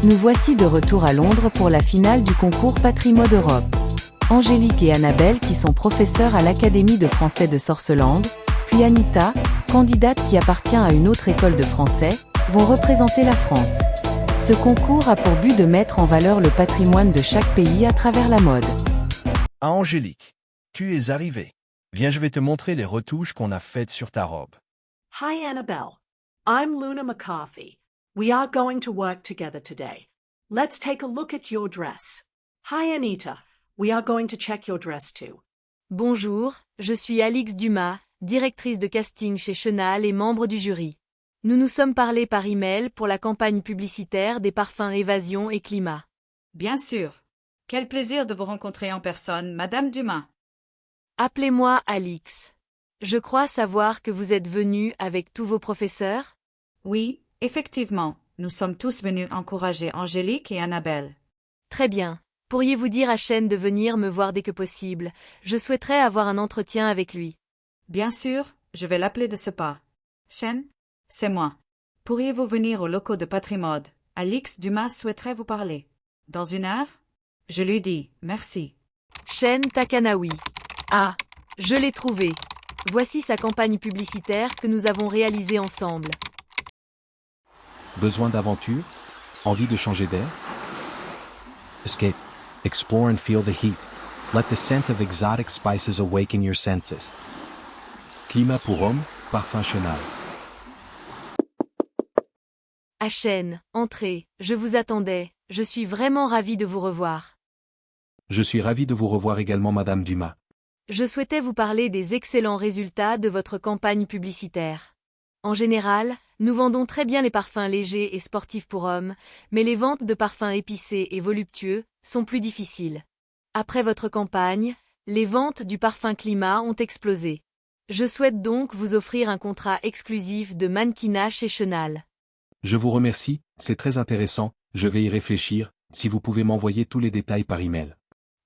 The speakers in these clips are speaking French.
Nous voici de retour à Londres pour la finale du concours Patrimode Europe. Angélique et Annabelle qui sont professeurs à l'Académie de français de Sorceland, puis Anita, candidate qui appartient à une autre école de français, vont représenter la France. Ce concours a pour but de mettre en valeur le patrimoine de chaque pays à travers la mode. Ah Angélique, tu es arrivée. Viens, je vais te montrer les retouches qu'on a faites sur ta robe. Hi, Annabelle. I'm Luna McCarthy. We are going to work together today. Let's take a look at your dress. Hi, Anita. We are going to check your dress too. Bonjour, je suis Alix Dumas, directrice de casting chez Chenal et membre du jury. Nous nous sommes parlé par email pour la campagne publicitaire des parfums Évasion et Climat. Bien sûr. Quel plaisir de vous rencontrer en personne, Madame Dumas. Appelez-moi Alix. Je crois savoir que vous êtes venue avec tous vos professeurs? Oui, effectivement, nous sommes tous venus encourager Angélique et Annabelle. Très bien. Pourriez-vous dire à Chen de venir me voir dès que possible? Je souhaiterais avoir un entretien avec lui. Bien sûr, je vais l'appeler de ce pas. Chen, c'est moi. Pourriez-vous venir aux locaux de Patrimode? Alix Dumas souhaiterait vous parler. Dans une heure? Je lui dis, merci. Chen Takanawi. Ah, je l'ai trouvé. Voici sa campagne publicitaire que nous avons réalisée ensemble. Besoin d'aventure? Envie de changer d'air? Escape. Explore and feel the heat. Let the scent of exotic spices awaken your senses. Climat pour homme, parfum Chenal. À Chen, entrez, je vous attendais, je suis vraiment ravie de vous revoir. Je suis ravi de vous revoir également Madame Dumas. Je souhaitais vous parler des excellents résultats de votre campagne publicitaire. En général, nous vendons très bien les parfums légers et sportifs pour hommes, mais les ventes de parfums épicés et voluptueux sont plus difficiles. Après votre campagne, les ventes du parfum Climat ont explosé. Je souhaite donc vous offrir un contrat exclusif de mannequinat chez Chenal. Je vous remercie, c'est très intéressant, je vais y réfléchir, si vous pouvez m'envoyer tous les détails par email.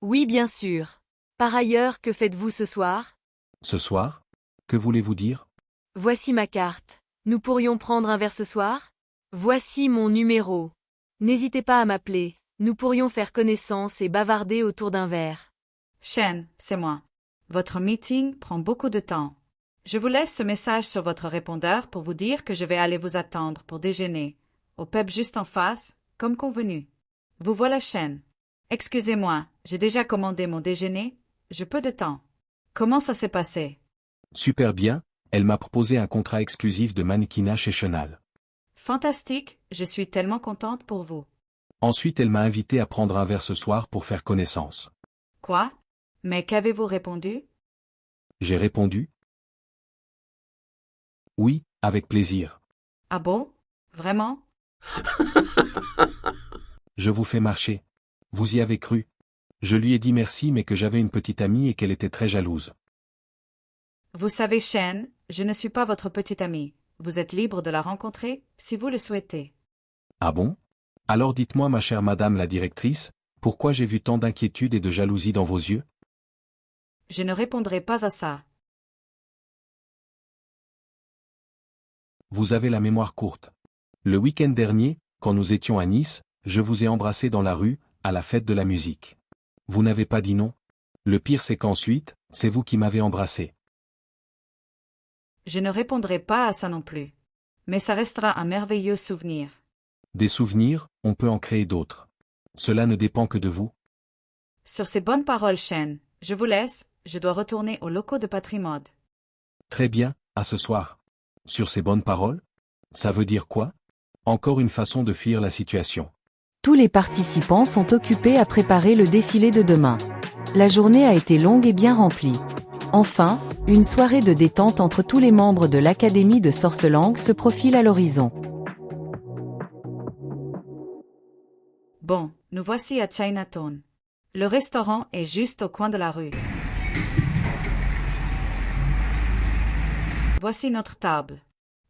Oui, bien sûr. Par ailleurs, que faites-vous ce soir? Ce soir? Que voulez-vous dire? Voici ma carte. Nous pourrions prendre un verre ce soir? Voici mon numéro. N'hésitez pas à m'appeler, nous pourrions faire connaissance et bavarder autour d'un verre. Chen, c'est moi. Votre meeting prend beaucoup de temps. Je vous laisse ce message sur votre répondeur pour vous dire que je vais aller vous attendre pour déjeuner, au pub juste en face, comme convenu. Vous voilà Chen. Excusez-moi, j'ai déjà commandé mon déjeuner, j'ai peu de temps. Comment ça s'est passé? Super bien, elle m'a proposé un contrat exclusif de mannequinat chez Chenal. Fantastique, je suis tellement contente pour vous. Ensuite elle m'a invité à prendre un verre ce soir pour faire connaissance. Quoi? Mais qu'avez-vous répondu? J'ai répondu. Oui, avec plaisir. Ah bon? Vraiment? Je vous fais marcher. Vous y avez cru. Je lui ai dit merci mais que j'avais une petite amie et qu'elle était très jalouse. Vous savez Chen, je ne suis pas votre petite amie. Vous êtes libre de la rencontrer, si vous le souhaitez. Ah bon? Alors dites-moi ma chère madame la directrice, pourquoi j'ai vu tant d'inquiétude et de jalousie dans vos yeux? Je ne répondrai pas à ça. Vous avez la mémoire courte. Le week-end dernier, quand nous étions à Nice, je vous ai embrassé dans la rue, à la fête de la musique. Vous n'avez pas dit non? Le pire c'est qu'ensuite, c'est vous qui m'avez embrassé. Je ne répondrai pas à ça non plus. Mais ça restera un merveilleux souvenir. Des souvenirs, on peut en créer d'autres. Cela ne dépend que de vous. Sur ces bonnes paroles Chen, je vous laisse, je dois retourner aux locaux de Patrimode. Très bien, à ce soir. Sur ces bonnes paroles? Ça veut dire quoi? Encore une façon de fuir la situation. Tous les participants sont occupés à préparer le défilé de demain. La journée a été longue et bien remplie. Enfin, une soirée de détente entre tous les membres de l'Académie de Sorcelang se profile à l'horizon. Bon, nous voici à Chinatown. Le restaurant est juste au coin de la rue. Voici notre table.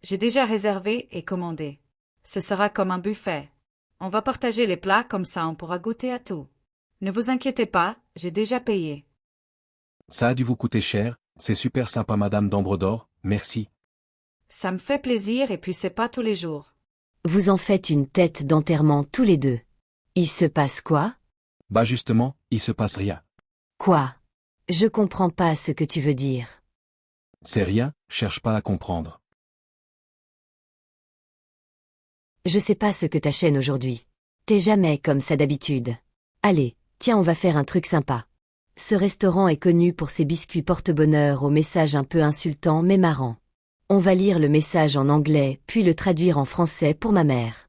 J'ai déjà réservé et commandé. Ce sera comme un buffet. On va partager les plats comme ça on pourra goûter à tout. Ne vous inquiétez pas, j'ai déjà payé. Ça a dû vous coûter cher, c'est super sympa Madame d'Ambredor, merci. Ça me fait plaisir et puis c'est pas tous les jours. Vous en faites une tête d'enterrement tous les deux. Il se passe quoi? Bah justement, il se passe rien. Quoi? Je comprends pas ce que tu veux dire. C'est rien, cherche pas à comprendre. Je sais pas ce que ta chaîne aujourd'hui. T'es jamais comme ça d'habitude. Allez, tiens, on va faire un truc sympa. Ce restaurant est connu pour ses biscuits porte-bonheur au message un peu insultant mais marrant. On va lire le message en anglais puis le traduire en français pour ma mère.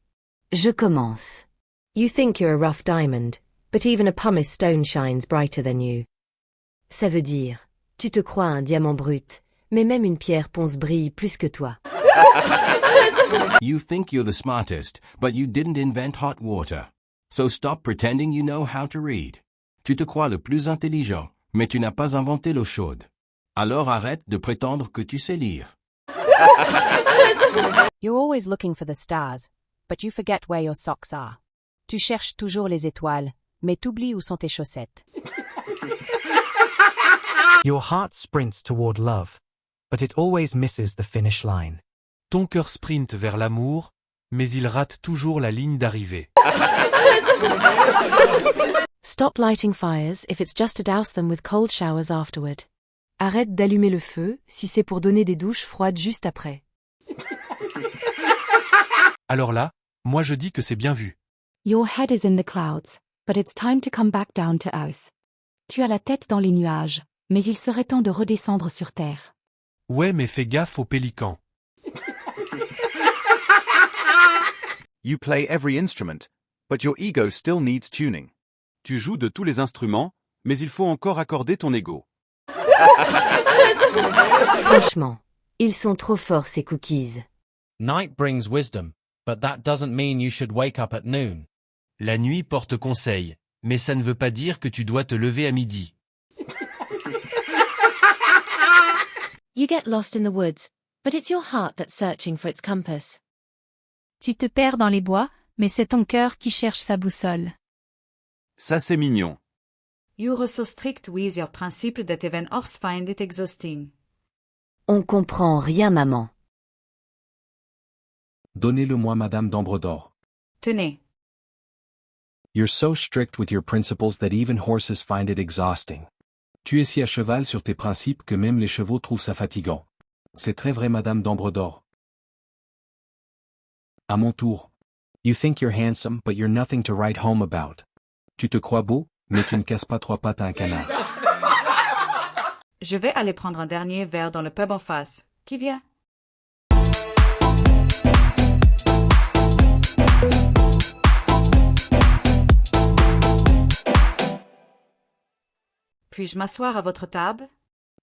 Je commence. You think you're a rough diamond, but even a pumice stone shines brighter than you. Ça veut dire, tu te crois un diamant brut, mais même une pierre ponce brille plus que toi. You think you're the smartest, but you didn't invent hot water. So stop pretending you know how to read. Tu te crois le plus intelligent, mais tu n'as pas inventé l'eau chaude. Alors arrête de prétendre que tu sais lire. You're always looking for the stars, but you forget where your socks are. Tu cherches toujours les étoiles, mais t'oublies où sont tes chaussettes. Your heart sprints toward love, but it always misses the finish line. Ton cœur sprinte vers l'amour, mais il rate toujours la ligne d'arrivée. Stop lighting fires if it's just to douse them with cold showers afterward. Arrête d'allumer le feu si c'est pour donner des douches froides juste après. Alors là, moi je dis que c'est bien vu. Your head is in the clouds, but it's time to come back down to earth. Tu as la tête dans les nuages, mais il serait temps de redescendre sur terre. Ouais, mais fais gaffe aux pélicans. You play every instrument, but your ego still needs tuning. Tu joues de tous les instruments, mais il faut encore accorder ton ego. Franchement, ils sont trop forts ces cookies. Night brings wisdom, but that doesn't mean you should wake up at noon. La nuit porte conseil, mais ça ne veut pas dire que tu dois te lever à midi. You get lost in the woods, but it's your heart that's searching for its compass. Tu te perds dans les bois, mais c'est ton cœur qui cherche sa boussole. Ça c'est mignon. You're so strict with your principle that even horse find it exhausting. On comprend rien, maman. Donnez-le-moi, Madame d'Ambredor. Tenez. You're so strict with your principles that even horses find it exhausting. Tu es si à cheval sur tes principes que même les chevaux trouvent ça fatigant. C'est très vrai, Madame d'Ambredor. À mon tour. You think you're handsome, but you're nothing to write home about. Tu te crois beau, mais tu ne casses pas trois pattes à un canard. Je vais aller prendre un dernier verre dans le pub en face. Qui vient? Puis-je m'asseoir à votre table?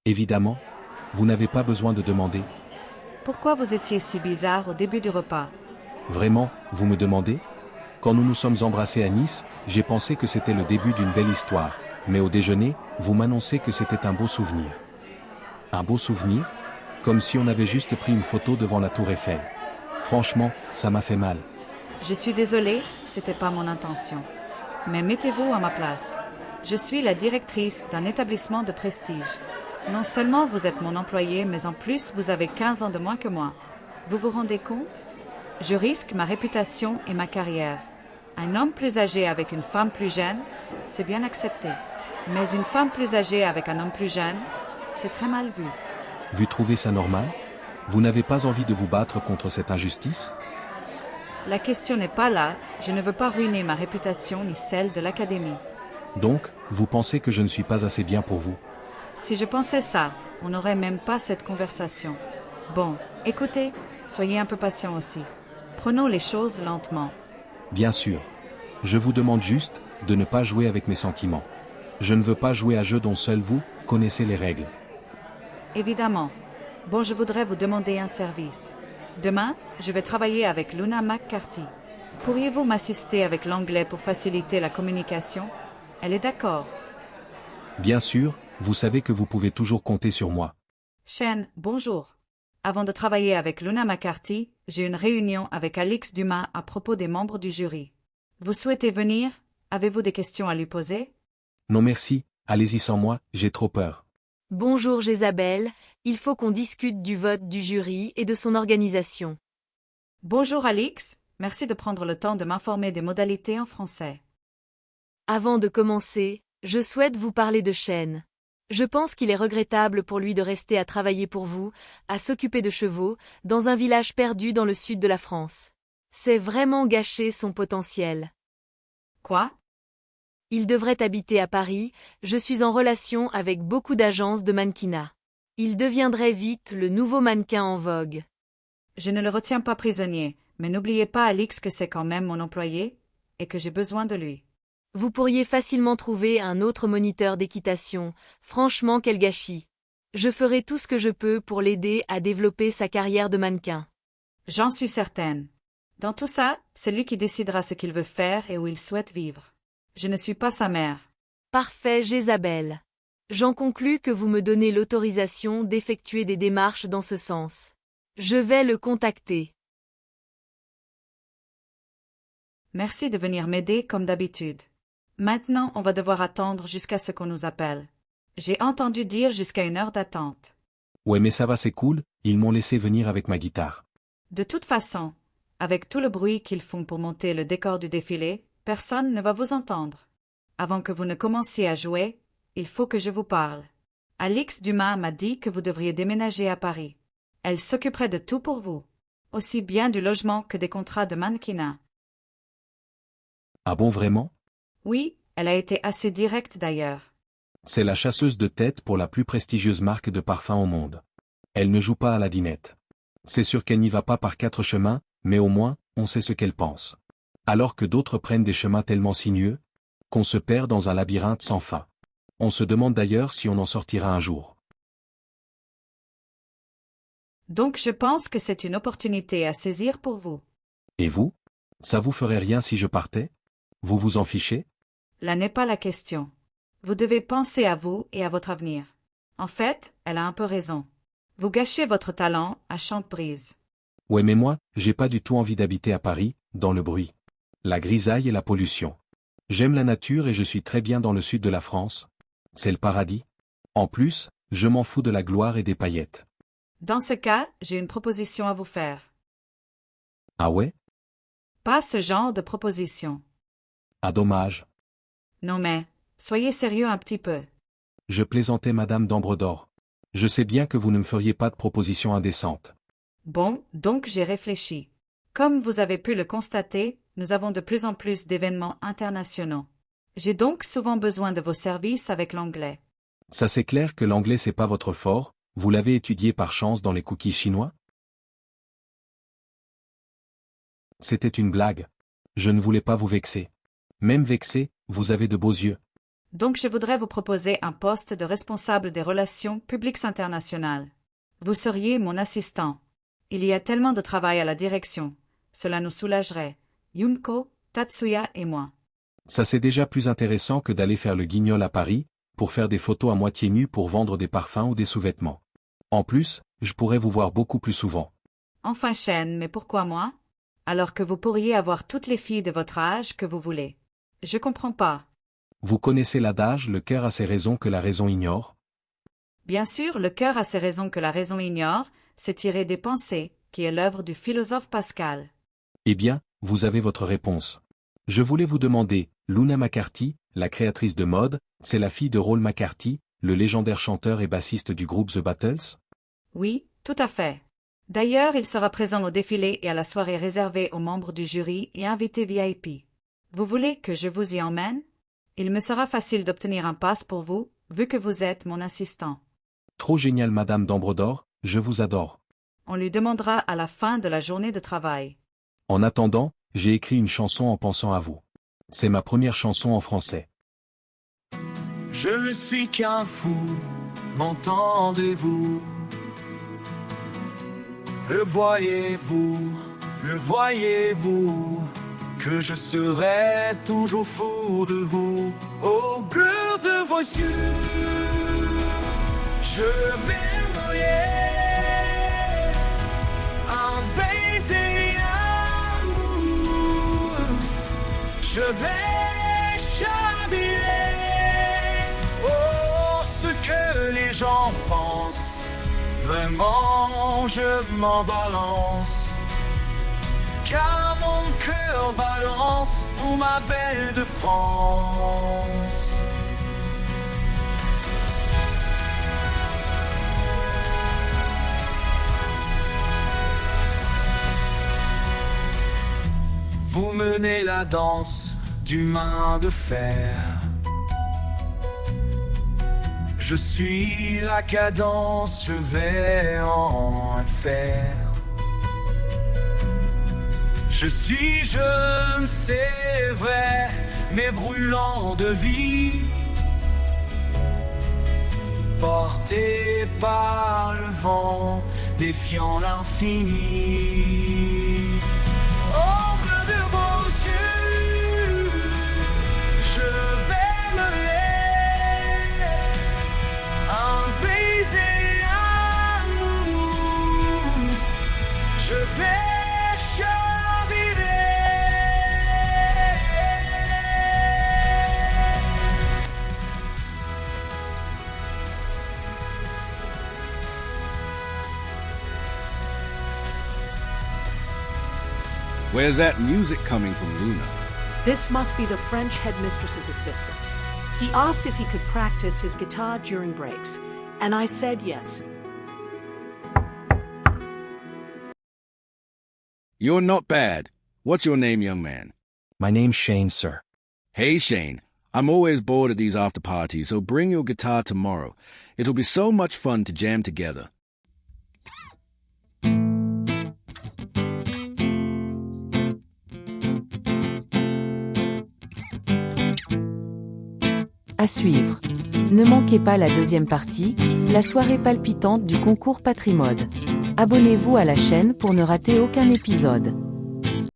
Évidemment, vous n'avez pas besoin de demander. Pourquoi vous étiez si bizarre au début du repas? Vraiment, vous me demandez? Quand nous nous sommes embrassés à Nice, j'ai pensé que c'était le début d'une belle histoire, mais au déjeuner, vous m'annoncez que c'était un beau souvenir. Un beau souvenir? Comme si on avait juste pris une photo devant la tour Eiffel. Franchement, ça m'a fait mal. Je suis désolée, c'était pas mon intention. Mais mettez-vous à ma place. Je suis la directrice d'un établissement de prestige. Non seulement vous êtes mon employé, mais en plus vous avez 15 ans de moins que moi. Vous vous rendez compte? Je risque ma réputation et ma carrière. Un homme plus âgé avec une femme plus jeune, c'est bien accepté. Mais une femme plus âgée avec un homme plus jeune, c'est très mal vu. Vous trouvez ça normal? Vous n'avez pas envie de vous battre contre cette injustice? La question n'est pas là, je ne veux pas ruiner ma réputation ni celle de l'Académie. Donc, vous pensez que je ne suis pas assez bien pour vous? Si je pensais ça, on n'aurait même pas cette conversation. Bon, écoutez, soyez un peu patient aussi. Prenons les choses lentement. Bien sûr. Je vous demande juste de ne pas jouer avec mes sentiments. Je ne veux pas jouer à jeu dont seul vous connaissez les règles. Évidemment. Bon, je voudrais vous demander un service. Demain, je vais travailler avec Luna McCarthy. Pourriez-vous m'assister avec l'anglais pour faciliter la communication? Elle est d'accord. Bien sûr, vous savez que vous pouvez toujours compter sur moi. Shane, bonjour. Avant de travailler avec Luna McCarthy, j'ai une réunion avec Alix Dumas à propos des membres du jury. Vous souhaitez venir? Avez-vous des questions à lui poser? Non merci, allez-y sans moi, j'ai trop peur. Bonjour Jézabel, il faut qu'on discute du vote du jury et de son organisation. Bonjour Alix, Merci de prendre le temps de m'informer des modalités en français. Avant de commencer, je souhaite vous parler de Shen. Je pense qu'il est regrettable pour lui de rester à travailler pour vous, à s'occuper de chevaux, dans un village perdu dans le sud de la France. C'est vraiment gâcher son potentiel. Quoi? Il devrait habiter à Paris, je suis en relation avec beaucoup d'agences de mannequinat. Il deviendrait vite le nouveau mannequin en vogue. Je ne le retiens pas prisonnier, mais n'oubliez pas, Alix, que c'est quand même mon employé, et que j'ai besoin de lui. Vous pourriez facilement trouver un autre moniteur d'équitation, franchement quel gâchis. Je ferai tout ce que je peux pour l'aider à développer sa carrière de mannequin. J'en suis certaine. Dans tout ça, c'est lui qui décidera ce qu'il veut faire et où il souhaite vivre. Je ne suis pas sa mère. Parfait, Jézabel. J'en conclus que vous me donnez l'autorisation d'effectuer des démarches dans ce sens. Je vais le contacter. Merci de venir m'aider comme d'habitude. Maintenant, on va devoir attendre jusqu'à ce qu'on nous appelle. J'ai entendu dire jusqu'à 1 heure d'attente. Ouais, mais ça va, c'est cool, ils m'ont laissé venir avec ma guitare. De toute façon, avec tout le bruit qu'ils font pour monter le décor du défilé, personne ne va vous entendre. Avant que vous ne commenciez à jouer, il faut que je vous parle. Alix Dumas m'a dit que vous devriez déménager à Paris. Elle s'occuperait de tout pour vous, aussi bien du logement que des contrats de mannequinat. Ah bon, vraiment? Oui, elle a été assez directe d'ailleurs. C'est la chasseuse de tête pour la plus prestigieuse marque de parfum au monde. Elle ne joue pas à la dinette. C'est sûr qu'elle n'y va pas par 4 chemins, mais au moins, on sait ce qu'elle pense. Alors que d'autres prennent des chemins tellement sinueux, qu'on se perd dans un labyrinthe sans fin. On se demande d'ailleurs si on en sortira un jour. Donc je pense que c'est une opportunité à saisir pour vous. Et vous? Ça vous ferait rien si je partais? Vous vous en fichez? Là n'est pas la question. Vous devez penser à vous et à votre avenir. En fait, elle a un peu raison. Vous gâchez votre talent à champ de brise. Ouais, mais moi, j'ai pas du tout envie d'habiter à Paris, dans le bruit, la grisaille et la pollution. J'aime la nature et je suis très bien dans le sud de la France. C'est le paradis. En plus, je m'en fous de la gloire et des paillettes. Dans ce cas, j'ai une proposition à vous faire. Ah ouais? Pas ce genre de proposition. Ah dommage. Non mais, soyez sérieux un petit peu. Je plaisantais, Madame d'Ambredor. Je sais bien que vous ne me feriez pas de proposition indécente. Bon, donc j'ai réfléchi. Comme vous avez pu le constater, nous avons de plus en plus d'événements internationaux. J'ai donc souvent besoin de vos services avec l'anglais. Ça c'est clair que l'anglais c'est pas votre fort, vous l'avez étudié par chance dans les cookies chinois? C'était une blague. Je ne voulais pas vous vexer. Même vexé, vous avez de beaux yeux. Donc je voudrais vous proposer un poste de responsable des relations publiques internationales. Vous seriez mon assistant. Il y a tellement de travail à la direction. Cela nous soulagerait. Yumko, Tatsuya et moi. Ça c'est déjà plus intéressant que d'aller faire le guignol à Paris, pour faire des photos à moitié nues pour vendre des parfums ou des sous-vêtements. En plus, je pourrais vous voir beaucoup plus souvent. Enfin Shen, mais pourquoi moi? Alors que vous pourriez avoir toutes les filles de votre âge que vous voulez. Je comprends pas. Vous connaissez l'adage, le cœur a ses raisons que la raison ignore? Bien sûr, le cœur a ses raisons que la raison ignore, c'est tiré des pensées, qui est l'œuvre du philosophe Pascal. Eh bien, vous avez votre réponse. Je voulais vous demander, Luna McCarthy, la créatrice de mode, c'est la fille de Raoul McCarthy, le légendaire chanteur et bassiste du groupe The Battles? Oui, tout à fait. D'ailleurs, il sera présent au défilé et à la soirée réservée aux membres du jury et invités VIP. Vous voulez que je vous y emmène? Il me sera facile d'obtenir un pass pour vous, vu que vous êtes mon assistant. Trop génial, Madame d'Ambredor, je vous adore. On lui demandera à la fin de la journée de travail. En attendant, j'ai écrit une chanson en pensant à vous. C'est ma première chanson en français. Je ne suis qu'un fou, m'entendez-vous? Le voyez-vous, que je serai toujours fou de vous. Au bleu de vos yeux, je vais mouiller. Un baiser, amour, je vais chavirer. Oh, ce que les gens pensent, vraiment je m'en balance. Car mon cœur balance pour ma belle de France. Vous menez la danse du main de fer. Je suis la cadence, je vais en faire. Je suis jeune, c'est vrai, mais brûlant de vie, porté par le vent, défiant l'infini. Au bleu de vos yeux, je vais me lever, un baiser, un mou, je vais Where's that music coming from, Luna? This must be the French headmistress's assistant. He asked if he could practice his guitar during breaks, and I said yes. You're not bad. What's your name, young man? My name's Shane, sir. Hey, Shane. I'm always bored at these after parties, so bring your guitar tomorrow. It'll be so much fun to jam together. À suivre. Ne manquez pas la deuxième partie, la soirée palpitante du concours Patrimode. Abonnez-vous à la chaîne pour ne rater aucun épisode.